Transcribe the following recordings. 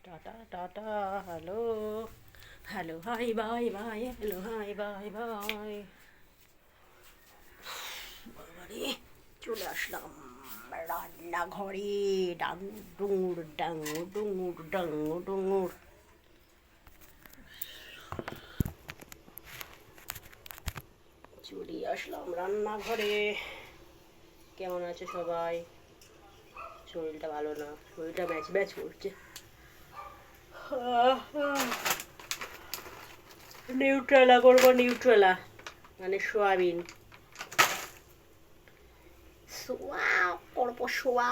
Tata tata. Hello hello, high bye bye, hello hi bye bye. বাবারে, চলে আসলাম রান্নাঘরে। ডাঙুর ডাঙুর ডুঙুর ডাঙুর ডুঙুর। চলে আসলাম রান্নাঘরে। কেমন আছে সবাই? শরীরটা ভালো না, শরীরটা ম্যাচ ম্যাচ করছে। নিউট্রেলা করবো, নিউট্রেলা মানে সোয়াবিন। সোয়া করবো, সোয়া।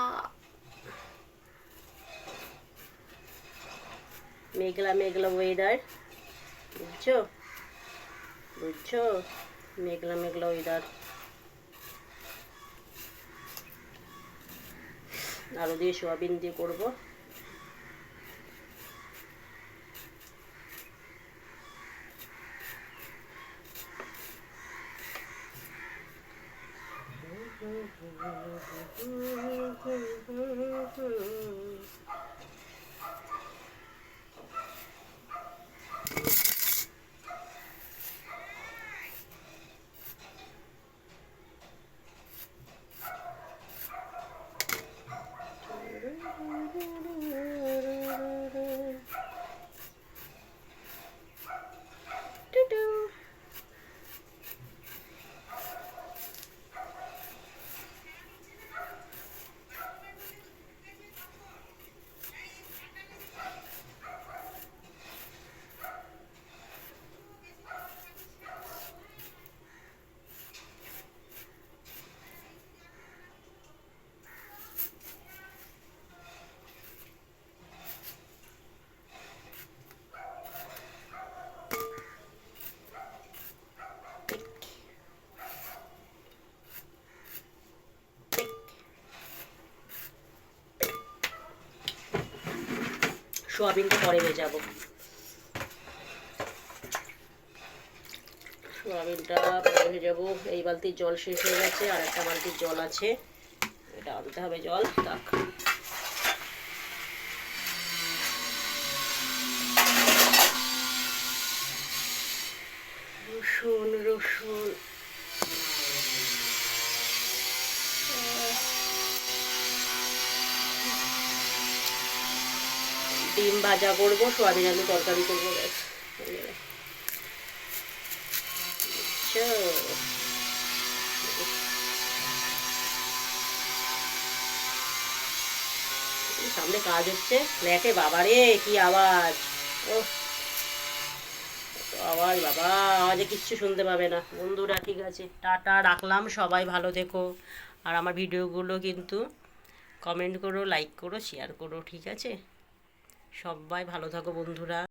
মেঘলা মেঘলা ওয়েদার, বুঝছো বুঝছো, মেঘলা মেঘলা ওয়েদার। আলু দিয়ে সোয়াবিন দিয়ে করবো। সোয়াবিনটা পরে ভেজাবো। সোয়াবিনটা পরে ভেজাবো। এই বালতির জল শেষ হয়ে গেছে, আর একটা বালতির জল আছে, এটা আনতে হবে জল। থাক, রসুন রসুন ডিম ভাজা করবো, সোয়াবিন আলু তরকারি করবো, ব্যাস। সামনে কাজ হচ্ছে ফ্ল্যাটে, বাবারে কি আওয়াজ! ও আওয়াজ, বাবা আওয়াজে কিচ্ছু শুনতে পাবে না। বন্ধুরা ঠিক আছে, টাটা, রাখলাম। সবাই ভালো থেকো, আর আমার ভিডিওগুলো কিন্তু কমেন্ট করো, লাইক করো, শেয়ার করো, ঠিক আছে? সবাই ভালো থাকো বন্ধুরা।